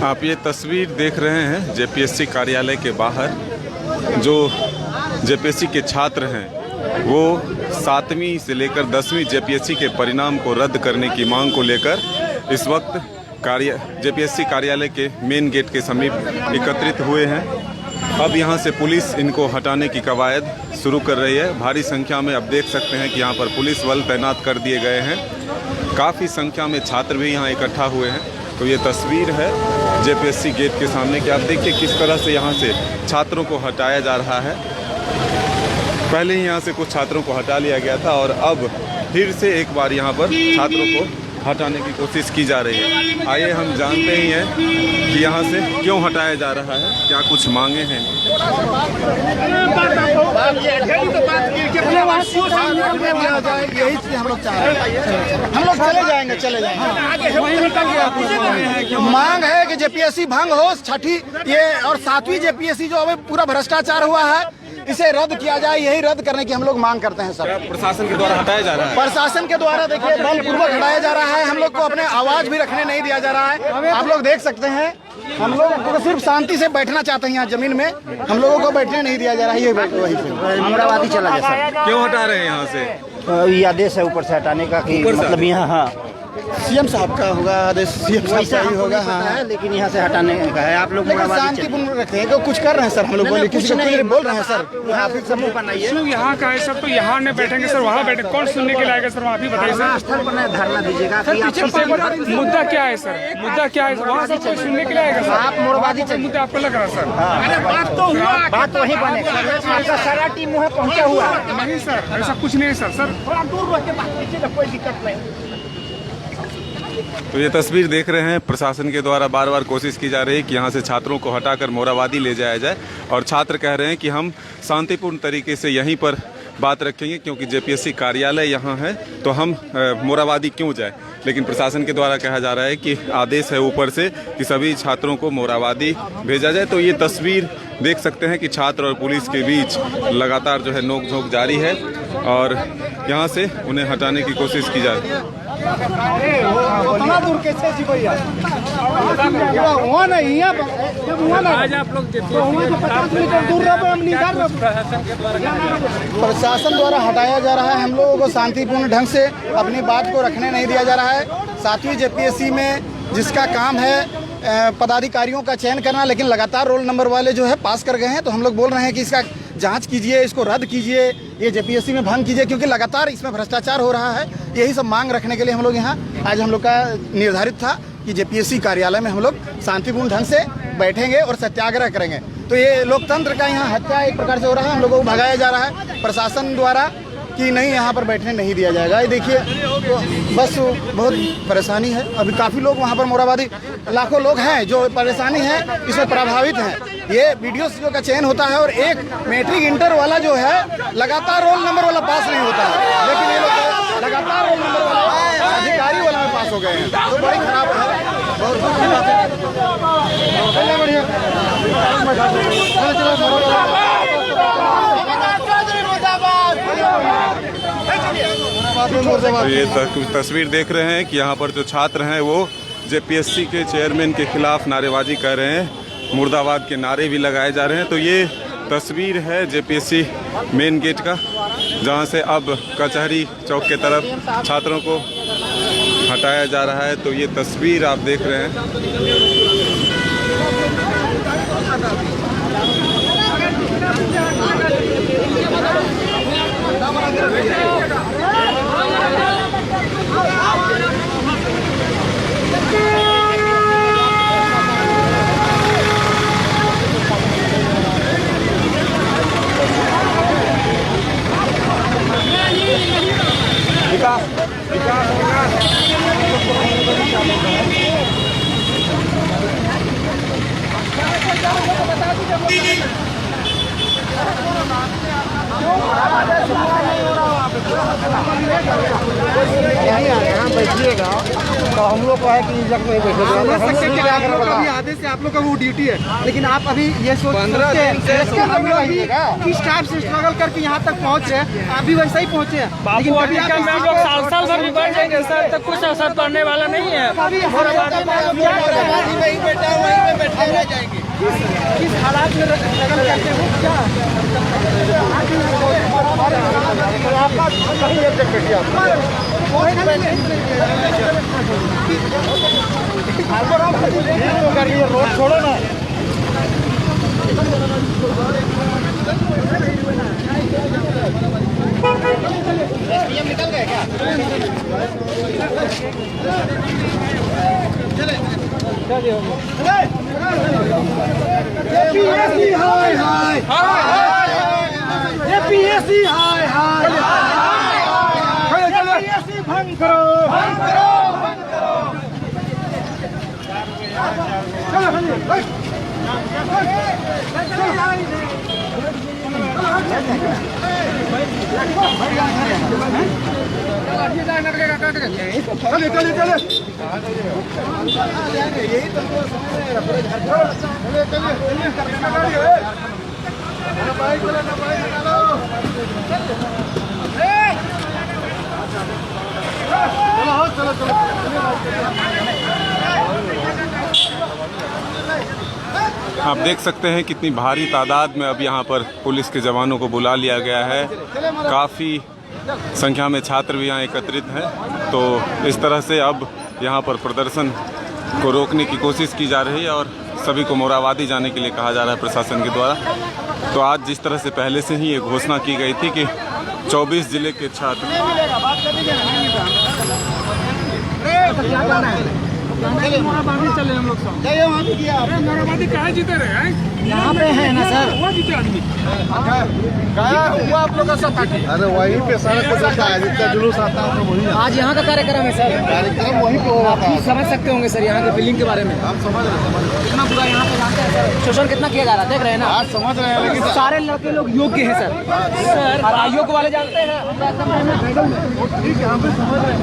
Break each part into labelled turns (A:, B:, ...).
A: आप ये तस्वीर देख रहे हैं जेपीएससी कार्यालय के बाहर। जो जेपीएससी के छात्र हैं वो 7वीं से लेकर 10वीं जेपीएससी के परिणाम को रद्द करने की मांग को लेकर इस वक्त जेपीएससी कार्यालय के मेन गेट के समीप एकत्रित हुए हैं। अब यहाँ से पुलिस इनको हटाने की कवायद शुरू कर रही है। भारी संख्या में अब देख सकते हैं कि यहाँ पर पुलिस बल तैनात कर दिए गए हैं। काफ़ी संख्या में छात्र भी यहाँ इकट्ठा हुए हैं। तो ये तस्वीर है जेपीएससी गेट के सामने कि आप देखिए किस तरह से यहाँ से छात्रों को हटाया जा रहा है। पहले ही यहाँ से कुछ छात्रों को हटा लिया गया था और अब फिर से एक बार यहाँ पर छात्रों को हटाने की कोशिश की जा रही है। आइए हम जानते ही हैं कि यहाँ से क्यों हटाया जा रहा है, क्या कुछ मांगे हैं।
B: यही चीज हम लोग चाह रहे हैं। हम लोग चले जाएंगे। मांग है कि जेपीएससी भंग हो, छठी ये और 7वीं जेपीएससी जो अभी पूरा भ्रष्टाचार हुआ है इसे रद्द किया जाए। यही रद्द करने की हम लोग मांग करते हैं सर।
A: प्रशासन के द्वारा हटाया जा रहा है।
B: प्रशासन के द्वारा देखिए बलपूर्वक हटाया जा रहा है। हम लोग को अपने आवाज भी रखने नहीं दिया जा रहा है। आप लोग देख सकते हैं हम लोग तो सिर्फ शांति से बैठना चाहते हैं। यहाँ जमीन में हम लोगों को बैठने नहीं दिया जा रहा है। ये वही पे
C: मोराबादी चला गया सर।
A: क्यों हटा रहे हैं यहाँ से?
C: ये आदेश है ऊपर से हटाने का कि मतलब यहाँ हाँ
B: सीएम साहब का होगा आदेश, सीएम साहब का ही होगा। हाँ
C: लेकिन यहाँ से हटाने का है। आप लोग
B: शांतिपूर्ण रखते हैं। कुछ कर रहे हैं सर। हम लोग बोले किसी को बोल रहे हैं सर।
C: यहाँ फिर समूह बनाइए।
D: यहाँ का है सब, तो यहाँ नहीं बैठेंगे सर, वहाँ बैठे कौन सुनने के लिए आएगा सर? वहाँ भी बताइए सर।
C: स्थल पर धरना दीजिएगा।
D: मुद्दा क्या है सर? मुद्दा क्या है? वहाँ सब कोई सुनने के लिए आएगा सर?
C: आप मोरबादी
D: मुद्दा आपको लग रहा है सर?
C: अरे बात तो हुआ, बात वही बनेगा। आपका सारा टीम वहाँ पहुँचा हुआ है।
D: नहीं सर, ऐसा कुछ नहीं है सर। सर
C: थोड़ा दूर रह के बात कीजिए, कोई दिक्कत नहीं।
A: तो ये तस्वीर देख रहे हैं प्रशासन के द्वारा बार बार कोशिश की जा रही है कि यहाँ से छात्रों को हटाकर मोराबादी ले जाया जाए और छात्र कह रहे हैं कि हम शांतिपूर्ण तरीके से यहीं पर बात रखेंगे क्योंकि जेपीएससी कार्यालय यहाँ है तो हम मोराबादी क्यों जाए। लेकिन प्रशासन के द्वारा कहा जा रहा है कि आदेश है ऊपर से कि सभी छात्रों को मोराबादी भेजा जाए। तो ये तस्वीर देख सकते हैं कि छात्र और पुलिस के बीच लगातार जो है नोकझोंक जारी है और यहाँ से उन्हें हटाने की कोशिश की जा रही है।
B: दूर कैसे जी भैया
D: आज आप लोग
B: प्रशासन द्वारा हटाया जा रहा है। हम लोगों को शांतिपूर्ण ढंग से अपनी बात को रखने नहीं दिया जा रहा है। 7वीं जेपीएससी में जिसका काम है पदाधिकारियों का चयन करना, लेकिन लगातार रोल नंबर वाले जो है पास कर गए हैं। तो हम लोग बोल रहे हैं कि इसका जांच कीजिए, इसको रद्द कीजिए, ये जेपीएससी में भंग कीजिए क्योंकि लगातार इसमें भ्रष्टाचार हो रहा है। यही सब मांग रखने के लिए हम लोग यहाँ आज हम लोग का निर्धारित था कि जेपीएससी कार्यालय में हम लोग शांतिपूर्ण ढंग से बैठेंगे और सत्याग्रह करेंगे। तो ये लोकतंत्र का यहाँ हत्या एक प्रकार से हो रहा है। हम लोगों को भगाया जा रहा है प्रशासन द्वारा कि नहीं यहाँ पर बैठने नहीं दिया जाएगा। ये देखिए तो बस बहुत परेशानी है। अभी काफ़ी लोग वहाँ पर मोराबादी लाखों लोग हैं जो परेशानी है इसमें प्रभावित हैं। ये वीडियो का चयन होता है और एक मैट्रिक इंटर वाला जो है लगातार रोल नंबर वाला पास नहीं होता है, लेकिन ये लोग लगातार रोल नंबर वाला अधिकारी वाला में पास हो गए हैं। तो बड़ी खराब है, बहुत
A: तो ये तस्वीर देख रहे हैं कि यहाँ पर जो छात्र हैं वो जेपीएससी के चेयरमैन के खिलाफ नारेबाजी कर रहे हैं। मुर्दाबाद के नारे भी लगाए जा रहे हैं। तो ये तस्वीर है जेपीएससी मेन गेट का, जहाँ से अब कचहरी चौक के तरफ छात्रों को हटाया जा रहा है। तो ये तस्वीर आप देख रहे हैं।
C: यहीं आ रहे हैं, बैठिएगा। तो हम लोग को है कि इस जगह में बैठे
B: आदेश से आप लोग का वो ड्यूटी है, लेकिन आप अभी ये सोचते हैं हम लोग किस टाइप से स्ट्रगल करके यहाँ तक पहुँच रहे हैं, आप भी वैसा ही पहुँचे हैं।
D: बाबू अभी क्या हम लोग साल भर भी बढ़ जाएंगे सर, तक कुछ असर पड़ने वाला नहीं है।
B: किस हालात में स्ट्रगल करते हो क्या रोड छोड़ो ना। निकल गए क्या? जेपीएससी हाय हाय जेपीएससी हाय हाय जेपीएससी भंग करो भंग करो भंग करो। चले चले चले यही तो चलो चलो
A: आप देख सकते हैं कितनी भारी तादाद में अब यहाँ पर पुलिस के जवानों को बुला लिया गया है। काफ़ी संख्या में छात्र भी यहाँ एकत्रित हैं। तो इस तरह से अब यहाँ पर प्रदर्शन को रोकने की कोशिश की जा रही है और सभी को मोराबादी जाने के लिए कहा जा रहा है प्रशासन के द्वारा। तो आज जिस तरह से पहले से ही ये घोषणा की गई थी कि 24 जिले के छात्र
D: चले हम लोग सब मोराबादी कहाँ जीते रहे हैं?
C: यहाँ पे है ना सर,
D: वो जीते आदमी
B: गया हुआ आप लोग का सब पार्टी। अरे वहीं पे सारा कुछ होता है, जितना जुलूस आता है वहीं
C: आज यहाँ का कार्यक्रम है सर।
B: कार्यक्रम वहीं पे हो रहा था।
C: आप समझ सकते होंगे सर यहाँ के बिल्डिंग के बारे में।
B: आप समझ रहे
C: कितना बुरा यहाँ पे जानते हैं सर, शोषण कितना किया जा रहा है, देख रहे हैं ना।
B: आज समझ रहे हैं, लेकिन
C: सारे लड़के लोग योग्य हैं सर। सर आयोग वाले जानते हैं
B: ठीक है, हम भी समझ रहे हैं।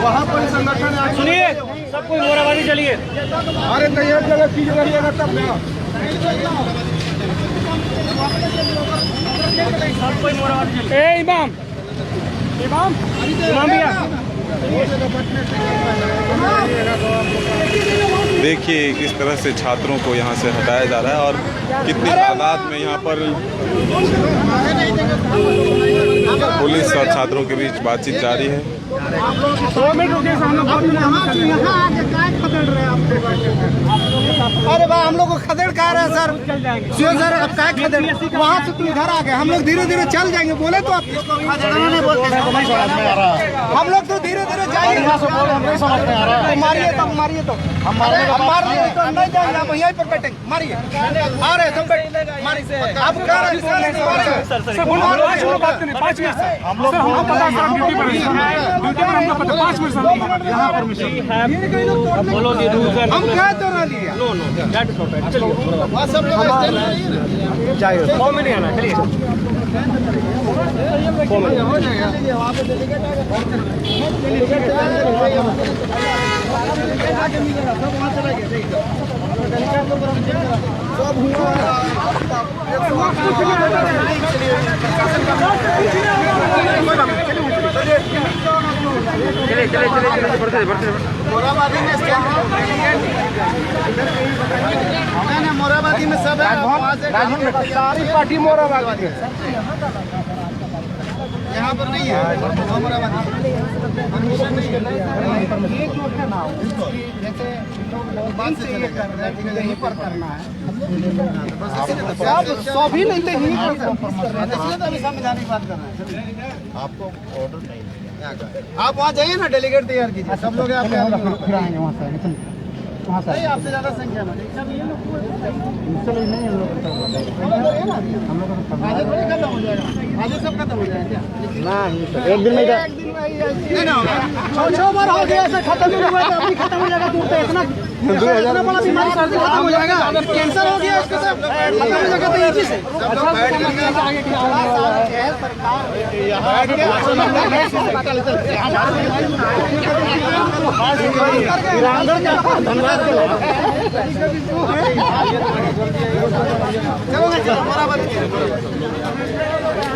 B: वहाँ पर संगठन
D: सुनिए, सब कोई मोराबादी चलिए।
B: अरे तैयार जगह चीज करिएगा तब ना।
D: ए इमाम इमाम इमाम भैया
A: देखिए किस तरह से छात्रों को यहाँ से हटाया जा रहा है और कितनी तादाद में यहाँ पर पुलिस और छात्रों के बीच बातचीत जारी है।
D: 2 मिनट रुकिए,
B: अरे भाई हम लोग को खदेड़ कहा रहे हैं सर। जो सर अब क्या खदेड़, वहाँ से तुम घर आ गए, हम लोग धीरे धीरे चल जाएंगे। बोले तो आप हम लोग तो धीरे धीरे जाएंगे। मारिए तो मारिए तो हम मार रहे तो नहीं जाएंगे, हम यहीं पर बैठेंगे। मारिए आ रहे तुम मारिए। आप क्या रहे
D: सर 5 मिनट 5 मिनट हम लोग पता है ड्यूटी पर हमको पता 5 मिनट यहाँ परमिशन बोलोगे रूल्स
B: हम क्या दौरा लिया। सब लोग
C: जाइए।
D: 4 मिनट आना चलिए।
B: हो जाएगा वहाँ पे डेलीगेट सब हुआ मोराबादी में मोराबादी में सब है। सारी पार्टी मोराबादी यहाँ पर नहीं है। मोराबादी परमिशन नहीं है। ये जो है ना जैसे बात से चले कर रहे हैं, यहीं पर करना है। सभी नहीं तो यहीं पर इसलिए तो अभी संविधानिक बात कर रहे हैं। आपको ऑर्डर नहीं है, आप वहाँ जाइए ना, डेलीगेट तैयार कीजिए। सब लोग आपके फिर आएंगे वहाँ से नहीं, आपसे ज़्यादा संख्या में नहीं हम लोग आज थोड़ी खत्म हो जाएगा, आज सब खत्म हो जाएगा। एक दिन में नहीं ना होगा। 6 बार हो गया ऐसा खत्म नहीं हुआ तो अभी खत्म हो जाएगा। दूर तो इतना इतना बड़ा बीमारी सर्दी खत्म हो जाएगा, कैंसर हो गया इसके सब खत्म हो जाएगा तो इजी से।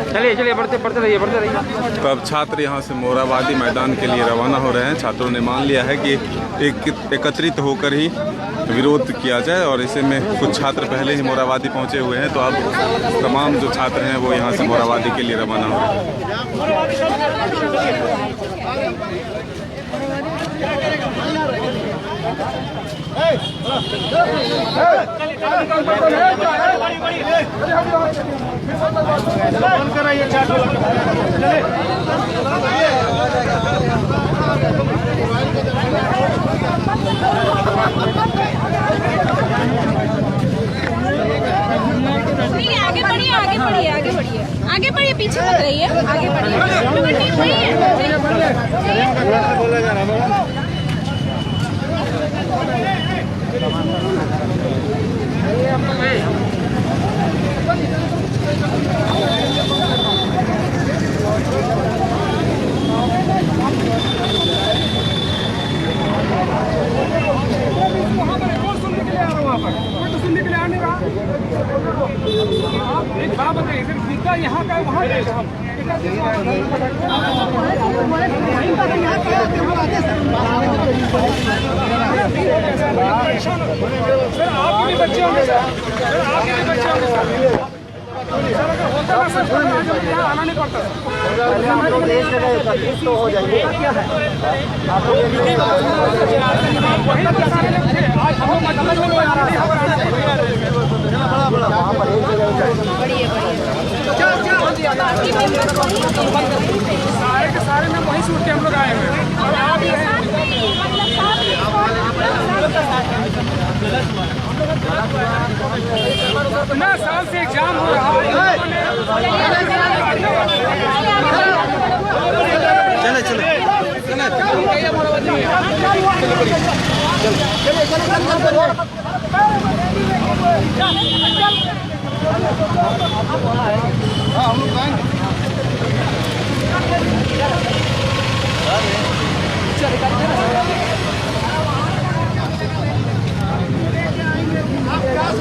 C: चलिए चलिए बढ़ते बढ़ते रहिए बढ़ते रहिए।
A: तो अब छात्र यहाँ से मोराबादी मैदान के लिए रवाना हो रहे हैं। छात्रों ने मान लिया है कि एकत्रित होकर ही विरोध किया जाए और इसे में कुछ छात्र पहले ही मोराबादी पहुँचे हुए हैं। तो अब तमाम जो छात्र हैं वो यहाँ से मोराबादी के लिए रवाना हो रहे हैं।
E: आगे बढ़िए आगे बढ़िए आगे बढ़िए आगे बढ़िए, पीछे मत रहिए, आगे
D: सुनने के लिए आ नहीं रहा। एक बात बताइए, सिर्फ मुद्दा यहाँ का वहाँ हम सर आपके भी बच्चे होंगे, सर आपके भी बच्चे होंगे सर, अगर होता ना सर यहाँ आना नहीं पड़ता
C: तो हो जाएंगे।
D: वही तो सारे लोग थे, आज हम लोग मजबूर हो गए। सारे के सारे में वही सूट के हम लोग आए हुए हैं और आप भी हैं। इतना साल से एग्जाम हो रहा है।
B: चले चले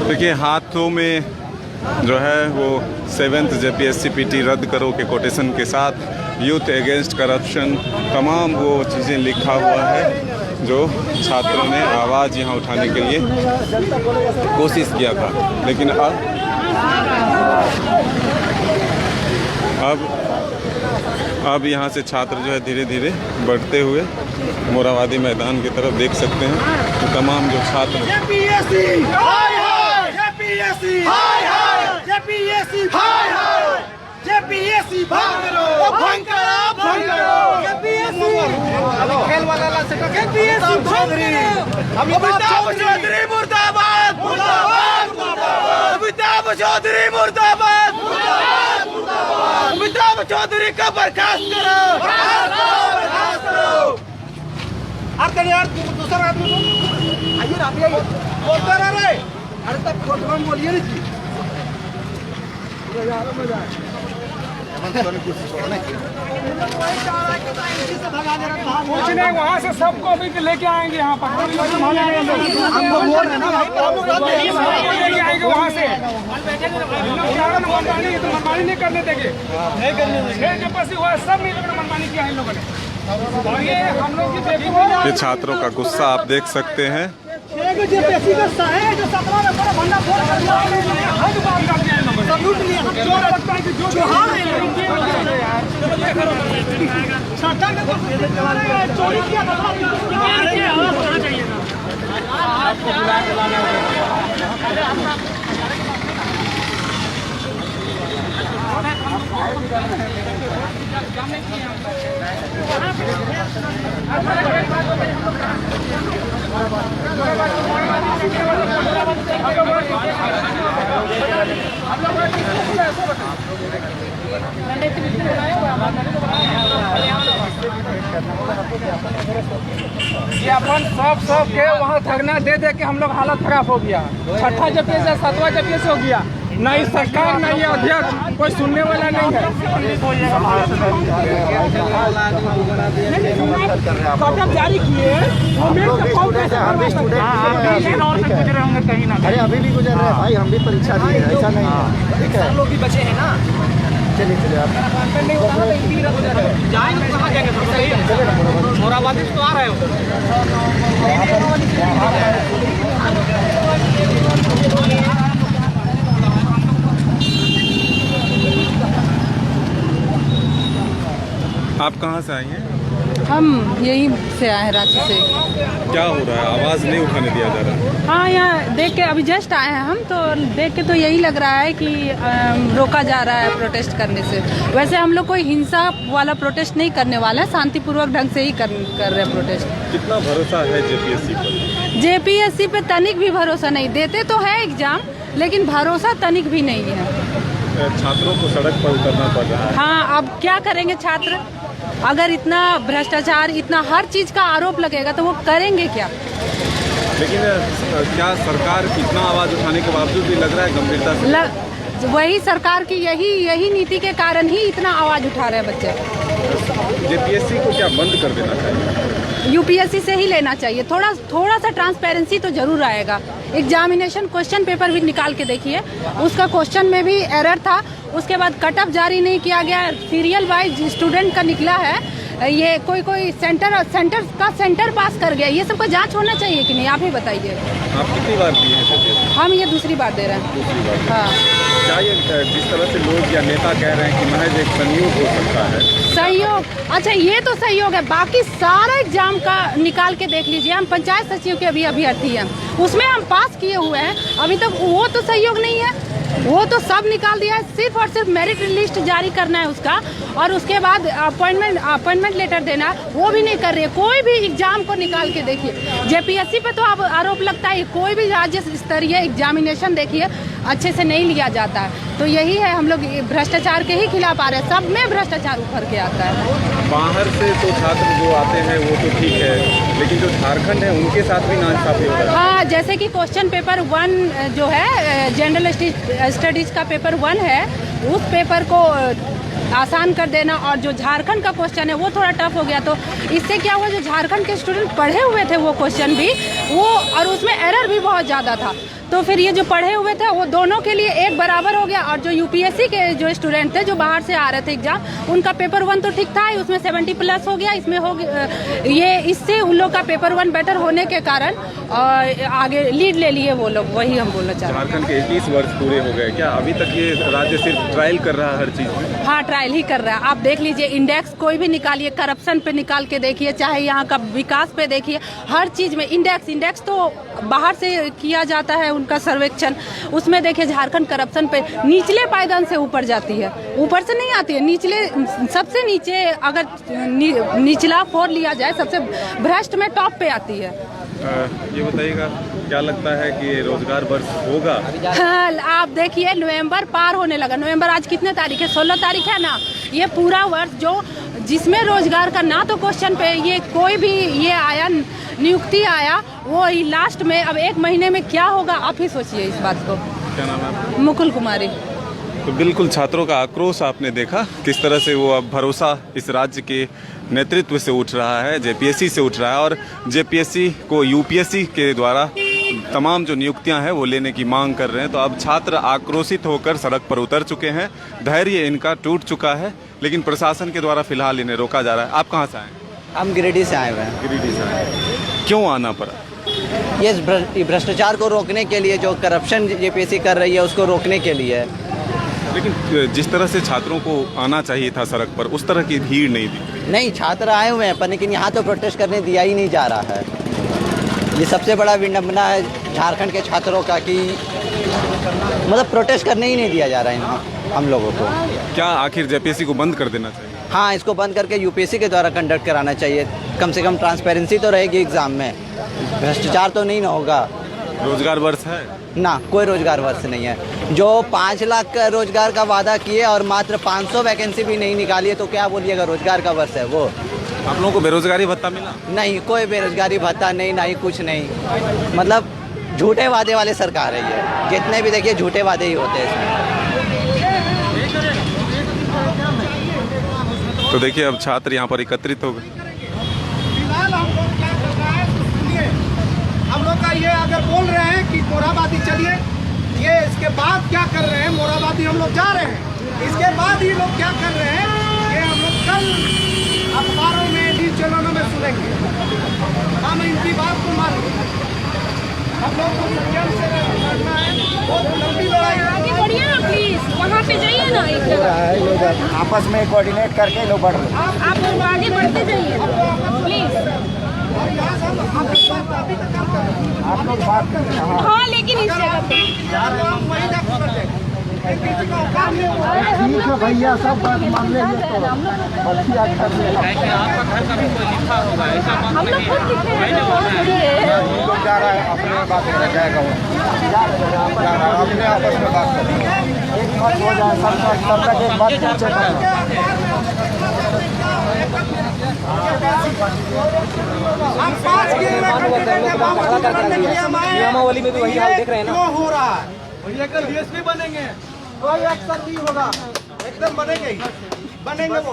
A: देखिए हाथों में जो है वो 7th JPSC PT रद्द करो के कोटेशन के साथ यूथ अगेंस्ट करप्शन तमाम वो चीज़ें लिखा हुआ है जो छात्रों ने आवाज़ यहाँ उठाने के लिए कोशिश किया था। लेकिन अब यहाँ से छात्र जो है धीरे धीरे बढ़ते हुए मोराबादी मैदान की तरफ देख सकते हैं कि तमाम जो छात्र
B: खेल वाला अमिताभ चौधरी मुर्दाबाद, अमिताभ चौधरी मुर्दाबाद, अमिताभ चौधरी का बर्खास्त करो। यार दूसरा आदमी आइए ना, बोलते रहे। अरे तब खोटवान बोलिए ना जी।
D: कुछ नहीं, वहाँ से सबको भी लेके आएंगे यहाँ पर। लेके आएंगे वहाँ से। मनमानी नहीं करने देंगे। जो बस हुआ सब मिलकर मनमानी किया है इन लोगों ने। और ये हम लोग की
A: ये छात्रों का गुस्सा आप देख सकते हैं।
D: चोरी किया ये अपन सब के वहाँ धरना दे के हम लोग हालत खराब हो गया। छठा जेपीएससी 7वां जेपीएससी हो गया, ना ये सरकार ना ये अध्यक्ष कोई सुनने वाला नहीं है। कटअप जारी किए
C: अरे अभी भी गुजर रहे हैं भाई, हम भी परीक्षा दिए, ऐसा नहीं है, ठीक है, लोग भी बचे हैं ना। चलिए चलिए आप मोराबादी तो आ रहे हो।
A: आप कहाँ से आई हैं?
F: हम यहीं से आए हैं, रांची से।
A: क्या हो रहा है? आवाज़ नहीं उठाने दिया जा रहा?
F: हाँ, यहाँ देख के अभी जस्ट आए हैं हम, तो देख के तो यही लग रहा है कि रोका जा रहा है प्रोटेस्ट करने से। वैसे हम लोग कोई हिंसा वाला प्रोटेस्ट नहीं करने वाला है, शांतिपूर्वक ढंग से ही कर रहे हैं प्रोटेस्ट।
A: कितना भरोसा है जेपीएससी पर?
F: जेपीएससी पे तनिक भी भरोसा नहीं, देते तो है एग्जाम लेकिन भरोसा तनिक भी नहीं है।
A: छात्रों को सड़क पर उतरना पड़ रहा है।
F: हाँ, अब क्या करेंगे छात्र? अगर इतना भ्रष्टाचार, इतना हर चीज़ का आरोप लगेगा तो वो करेंगे क्या?
A: लेकिन क्या सरकार इतना आवाज़ उठाने के बावजूद भी लग रहा है गंभीरता से?
F: वही सरकार की यही नीति के कारण ही इतना आवाज़ उठा रहे हैं बच्चे।
A: जेपीएससी को क्या बंद कर देना चाहिए?
F: यूपीएससी से ही लेना चाहिए। थोड़ा सा ट्रांसपेरेंसी तो जरूर आएगा। एग्जामिनेशन क्वेश्चन पेपर भी निकाल के देखिए, उसका क्वेश्चन में भी एरर था। उसके बाद कटअप जारी नहीं किया गया, सीरियल वाइज स्टूडेंट का निकला है। ये कोई सेंटर पास कर गया। ये सबका जांच होना चाहिए कि नहीं, आप ही बताइए।
A: आप कितनी बार दिए हैं?
F: हम ये दूसरी बार दे रहे हैं।
A: दूसरी बार।
F: हाँ,
A: क्या ये जिस तरह से लोग या नेता कह रहे हैं कि महज एक संयोग हो सकता है?
F: सहयोग, अच्छा ये तो सहयोग है। बाकी सारा एग्जाम का निकाल के देख लीजिए। हम पंचायत सचिव के अभी अभ्यर्थी हैं, उसमें हम पास किए हुए हैं, अभी तक वो तो सहयोग नहीं है। वो तो सब निकाल दिया है, सिर्फ और सिर्फ मेरिट लिस्ट जारी करना है उसका, और उसके बाद अपॉइंटमेंट लेटर देना, वो भी नहीं कर रही है। कोई भी एग्जाम को निकाल के देखिए। जेपीएससी पे तो अब आरोप लगता है, कोई भी राज्य स्तरीय एग्जामिनेशन देखिए अच्छे से नहीं लिया जाता है। तो यही है, हम लोग भ्रष्टाचार के ही खिलाफ आ रहे हैं। सब में भ्रष्टाचार उभर के आता है।
A: बाहर से तो छात्र जो आते हैं वो तो ठीक है, लेकिन जो झारखंड है उनके साथ भी नाइंसाफी हो रहा है।
F: हाँ, जैसे कि क्वेश्चन पेपर 1 जो है, जनरल स्टडीज़ का पेपर 1 है, उस पेपर को आसान कर देना, और जो झारखंड का क्वेश्चन है वो थोड़ा टफ हो गया। तो इससे क्या हुआ, जो झारखंड के स्टूडेंट पढ़े हुए थे वो क्वेश्चन भी वो, और उसमें एरर भी बहुत ज़्यादा था। तो फिर ये जो पढ़े हुए थे वो दोनों के लिए एक बराबर हो गया। और जो यूपीएससी के जो स्टूडेंट थे जो बाहर से आ रहे थे एग्जाम, उनका पेपर 1 तो ठीक था, उसमें 70+ हो गया। इसमें हो ये, इससे उन लोग का पेपर 1 बेटर होने के कारण आगे लीड ले लिए वो लोग। वही हम बोलना चाहते हैं।
A: झारखंड के 21 वर्ष पूरे हो गए, क्या अभी तक ये राज्य सिर्फ ट्रायल कर रहा है हर चीज़ में?
F: हाँ, ट्रायल ही कर रहा है। आप देख लीजिए, इंडेक्स कोई भी निकालिए, करप्शन पे निकाल के देखिए, चाहे यहाँ का विकास पे देखिए, हर चीज़ में इंडेक्स तो बाहर से किया जाता है उनका सर्वेक्षण। उसमें देखिए झारखंड करप्शन पे निचले पायदान से ऊपर जाती है, ऊपर से नहीं आती है, निचले, सबसे नीचे। अगर निचला 4 लिया जाए, सबसे भ्रष्ट में टॉप पे आती है।
A: ये बताइएगा, क्या लगता है कि रोजगार वर्ष होगा?
F: हाँ, आप देखिए नवंबर पार होने लगा। नवंबर आज कितने तारीख है? 16 तारीख है ना। ये पूरा वर्ष जो जिसमें रोजगार का ना तो क्वेश्चन पे ये कोई भी ये आया, नियुक्ति आया, वो लास्ट में अब 1 महीने में क्या होगा, आप ही सोचिए इस बात को।
A: क्या नाम है आपका?
F: मुकुल कुमारी।
A: तो बिल्कुल छात्रों का आक्रोश आपने देखा, किस तरह से वो अब भरोसा इस राज्य के नेतृत्व से उठ रहा है, जेपीएससी से उठ रहा है, और जेपीएससी को यूपीएससी के द्वारा तमाम जो नियुक्तियां हैं वो लेने की मांग कर रहे हैं। तो अब छात्र आक्रोशित होकर सड़क पर उतर चुके हैं, धैर्य इनका टूट चुका है, लेकिन प्रशासन के द्वारा फिलहाल इन्हें रोका जा रहा है। आप कहाँ से आए?
C: हम गिरिडीह से आए हुए हैं।
A: गिरिडीह से आए। क्यों आना पड़ा?
C: ये भ्रष्टाचार को रोकने के लिए, जो करप्शन जेपीएससी कर रही है उसको रोकने के लिए।
A: लेकिन जिस तरह से छात्रों को आना चाहिए था सड़क पर, उस तरह की भीड़ नहीं थी।
C: नहीं, छात्र आए हुए हैं पर लेकिन यहाँ तो प्रोटेस्ट करने दिया ही नहीं जा रहा है। ये सबसे बड़ा विडंबना है झारखंड के छात्रों का कि मतलब प्रोटेस्ट करने ही नहीं दिया जा रहा है हम लोगों को।
A: क्या आखिर जेपीएससी को बंद कर देना चाहिए?
C: हाँ, इसको बंद करके यूपीएससी के द्वारा कंडक्ट कराना चाहिए। कम से कम ट्रांसपेरेंसी तो रहेगी एग्ज़ाम में, भ्रष्टाचार तो नहीं ना होगा।
A: रोजगार वर्ष है
C: ना, कोई रोजगार वर्ष नहीं है। जो 5 लाख का रोजगार का वादा किए और मात्र 500 वैकेंसी भी नहीं निकाली है, तो क्या बोलिएगा रोजगार का वर्ष है वो?
A: आप लोगों को बेरोजगारी भत्ता मिला?
C: नहीं, कोई बेरोजगारी भत्ता नहीं, ना ही कुछ नहीं। मतलब झूठे वादे वाले सरकार है ये, जितने भी देखिए झूठे वादे ही होते हैं इसमें।
A: तो देखिए अब छात्र यहाँ पर एकत्रित हो गए।
B: फिलहाल हम लोग क्या कर रहा है सुनिए, हम लोग का ये अगर बोल रहे हैं कि मोराबादी चलिए, ये इसके बाद क्या कर रहे हैं, मोराबादी हम लोग जा रहे हैं, इसके बाद ये लोग क्या कर रहे हैं ये हम लोग कल अखबारों में न्यूज चैनलों में सुनेंगे। हम इनकी बात को मानेंगे, हम लोग को संयम से लड़ना है, बहुत लंबी लड़ाई है।
E: आगे बढ़िए ना प्लीज, वहाँ पे जाइए ना एक जगह,
B: आपस में कोऑर्डिनेट करके लोग बढ़ रहे हैं।
E: आप लोग आगे बढ़ते जाइए प्लीज।
B: आप लोग बात कर रहे हैं,
E: हाँ लेकिन इस जगह पे
B: ठीक है भैया, सब बात मान लेंगे तो बल्कि आज कर लेना।
E: हम लोग खुद लिखे हैं तो बहुत बड़ी है।
B: लोग जा रहा है अपने बात कर जाएगा, वो जा रहा है अपने आपस में बात कर, एक बात हो जाए सब तक एक बात पूछे। हम 5 नियमावली में भी वही हाल देख रहे हैं ना, क्यों हो रहा है। भैया कल डीएसपी बनेंगे, कोई एक्शन नहीं होगा, एकदम बनेंगे ही बनेंगे, वो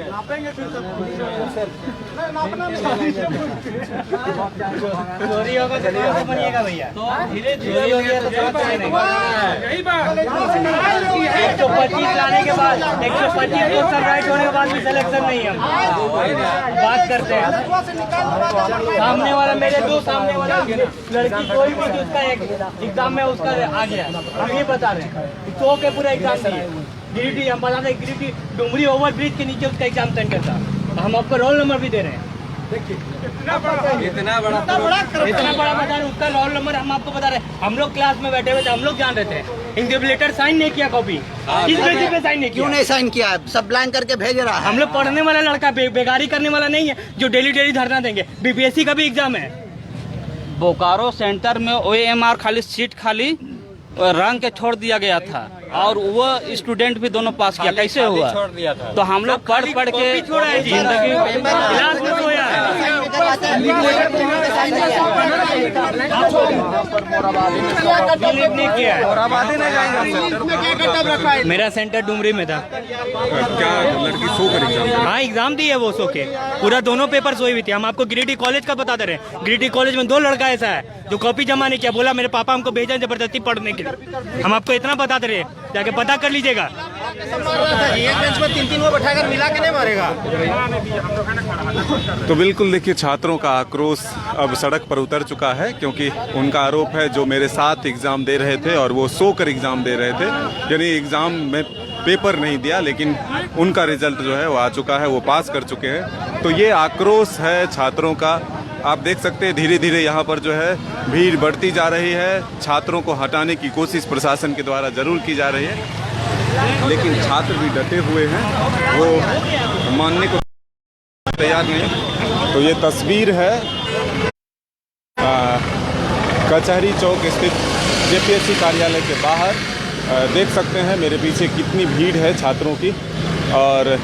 B: नापेंगे फिर सब नापना चोरी होगा तो बनिएगा भैया, धीरे धीरे यही बात 125 लाने के बाद 125 पोस्टर राइट होने के बाद भी सिलेक्शन नहीं है। बात करते हैं सामने वाला, मेरे दो सामने वाला लड़की कोई भी उसका एग्जाम में उसका आ गया, हम ये बता रहे हैं 100 के पूरा एग्जाम दिए। गिरिडीह हम बता रहे, गिरिडीह डुमरी ओवर ब्रिज के नीचे उसका एग्जाम सेंटर था, हम आपको रोल नंबर भी दे रहे हैं। इतना बड़ा बता रहे, उसका रोल नंबर हम आपको बता रहे हैं। हम लोग क्लास में बैठे हुए थे, हम लोग जान रहे थे, इन्विजिलेटर साइन नहीं किया, कॉपी किस बेसिस पे साइन नहीं किया,
C: क्यों नहीं साइन किया? सब ब्लैंक करके भेज रहा है।
D: हम लोग पढ़ने वाला लड़का, बेगारी करने वाला नहीं है जो डेली डेली धरना देंगे। बीपीएससी का भी एग्जाम है।
G: बोकारो सेंटर में OMR खाली सीट खाली रंग के छोड़ दिया गया था और वो स्टूडेंट भी दोनों पास किया। कैसे हुआ? छोड़ दिया था। तो हम लोग पढ़ के जिंदगी क्लास में सोया है। मेरा सेंटर डुमरी में था।
A: क्या लड़की सो कर एग्जाम?
D: हाँ एग्जाम दी है वो, सो के पूरा दोनों पेपर सोई हुई थी। हम आपको गिरिडीह कॉलेज का बता दे रहे हैं, गिरिडीह कॉलेज में 2 लड़का ऐसा है जो कॉपी जमा नहीं किया, बोला मेरे पापा हमको भेजा जबरदस्ती पढ़ने के लिए। हम आपको इतना बता दे रहे हैं, जाके पता कर लीजिएगा।
B: एक बेंच पर 3-3 वो बैठाकर मिला के नहीं मारेगा।
A: तो बिल्कुल देखिए छात्रों का आक्रोश अब सड़क पर उतर चुका है, क्योंकि उनका आरोप है जो मेरे साथ एग्ज़ाम दे रहे थे और वो सोकर एग्ज़ाम दे रहे थे, यानी एग्ज़ाम में पेपर नहीं दिया लेकिन उनका रिजल्ट जो है वो आ चुका है, वो पास कर चुके हैं। तो ये आक्रोश है छात्रों का। आप देख सकते हैं धीरे धीरे यहाँ पर जो है भीड़ बढ़ती जा रही है। छात्रों को हटाने की कोशिश प्रशासन के द्वारा ज़रूर की जा रही है, लेकिन छात्र भी डटे हुए हैं, वो मानने को तैयार नहीं। तो ये तस्वीर है कचहरी चौक स्थित जेपीएससी कार्यालय के बाहर। देख सकते हैं मेरे पीछे कितनी भीड़ है छात्रों की, और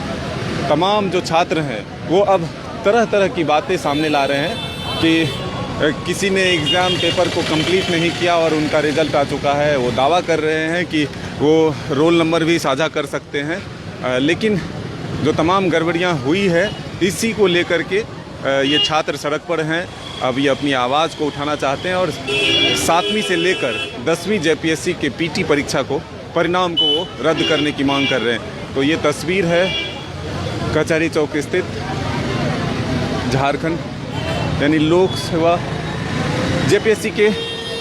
A: तमाम जो छात्र हैं वो अब तरह तरह की बातें सामने ला रहे हैं कि किसी ने एग्ज़ाम पेपर को कंप्लीट नहीं किया और उनका रिज़ल्ट आ चुका है। वो दावा कर रहे हैं कि वो रोल नंबर भी साझा कर सकते हैं, लेकिन जो तमाम गड़बड़ियाँ हुई है इसी को लेकर के ये छात्र सड़क पर हैं। अब ये अपनी आवाज़ को उठाना चाहते हैं और 7वीं से लेकर 10वीं जेपीएससी के पीटी परीक्षा को परिणाम को वो रद्द करने की मांग कर रहे हैं। तो ये तस्वीर है कचहरी चौक स्थित झारखंड यानी लोक सेवा जेपीएससी के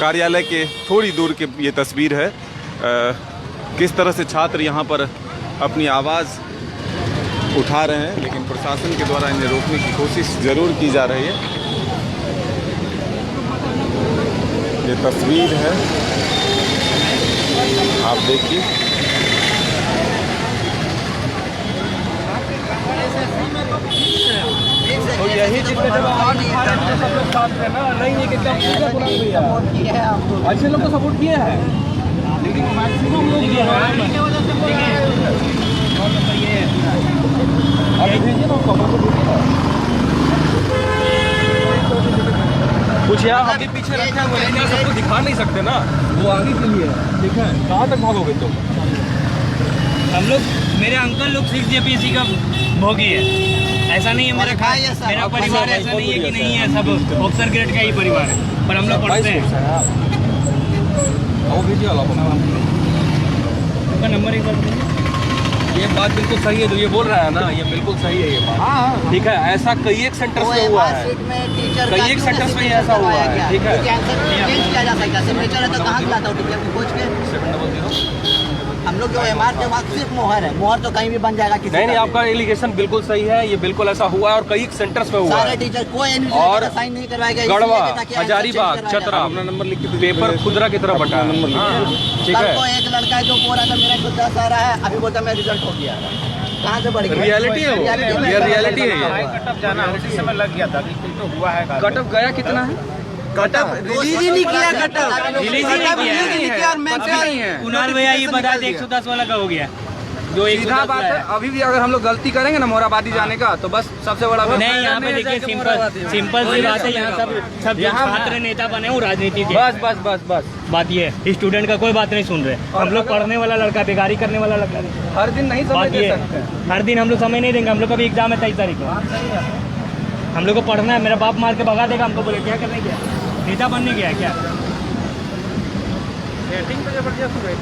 A: कार्यालय के थोड़ी दूर के ये तस्वीर है। किस तरह से छात्र यहाँ पर अपनी आवाज़ उठा रहे हैं, लेकिन प्रशासन के द्वारा इन्हें रोकने की कोशिश ज़रूर की जा रही है। ये तस्वीर है, आप देखिए।
D: तो यही जितने जब सब लोग साथ हैं ना, नहीं है कि अच्छे लोग को सपोर्ट किए हैं, लेकिन मैक्सिमम लोग जो है
H: कुछ यार हम भी पीछे रखे हुए हैं, सबको दिखा नहीं सकते ना, वो आगे के लिए है, ठीक है, कहाँ तक भागोगे तुम?
D: हम लोग, मेरे अंकल लोग 6 JPSC का भोगी है, ऐसा नहीं है मेरा परिवार ऐसा नहीं है कि नहीं है, सब ऑफिसर ग्रेड का ही परिवार है, पर हम लोग पढ़ते हैं। उनका नंबर एक बार बताइए।
H: ये बात बिल्कुल सही है जो ये बोल रहा है ना, ये बिल्कुल सही है ये बात, ठीक है। ऐसा कई एक सेंटर्स में हुआ है, कई एक सेंटर्स में ऐसा हुआ है, ठीक है।
C: किया जा सकता है, सिग्नेचर है तो कहाँ खिलाता हूँ पूछ के।
H: 700
C: हम लोग जो एमआर के बाद सिर्फ मोहर है, मोहर तो कहीं भी बन जाएगा किसी
H: नहीं, आपका एलिगेशन बिल्कुल सही है, ये बिल्कुल ऐसा हुआ है और कई सेंटर्स में हुआ
C: सारे
H: है।
C: टीचर कोई
H: और
C: साइन नहीं करवाएगा,
H: गढ़वा, हजारीबाग, चतरा,
A: अपना नंबर लिख के
H: पेपर खुदरा की तरफ बटा नंबर, ठीक है।
C: को एक लड़का है जो बोल रहा था मेरा खुद 10 आ रहा है, अभी बोलता मेरा रिजल्ट हो गया, कहाँ से बढ़ गया?
H: रियलिटी है वो, ये रियलिटी है ये।
I: कटअप जाना उसी समय लग गया था, तो हुआ है।
H: कटअप गया कितना है?
C: कटअप रिलीज ही नहीं किया, कटअप
D: रिलीज ही नहीं किया,
C: और मैं
D: कुणाल भैया ये बता दें 110 वाला का हो गया, जो
H: सीधा बात है, अभी भी अगर हम लोग गलती करेंगे ना मोराबादी जाने का, तो बस सबसे बड़ा
D: नहीं, यहाँ पे देखिए सिंपल सी बात है, यहाँ सब जो छात्र नेता बने वो राजनीति के,
H: बस बस बस बस
D: बात ये है, स्टूडेंट का कोई बात नहीं सुन रहे, हम लोग पढ़ने वाला लड़का, बेकारी करने वाला लड़का,
H: हर दिन नहीं
D: बात
H: समझ
D: ये
H: सकते।
D: है, हर दिन हम लोग समय नहीं देंगे, हम लोग का भी एग्जाम है 23 तारीख को, हम लोग को पढ़ना है, मेरा बाप मार के भगा देगा हमको, बोले क्या करने गया, नेता बनने गया क्या?
I: रेटिंग पे जबरदस्त हुआ है।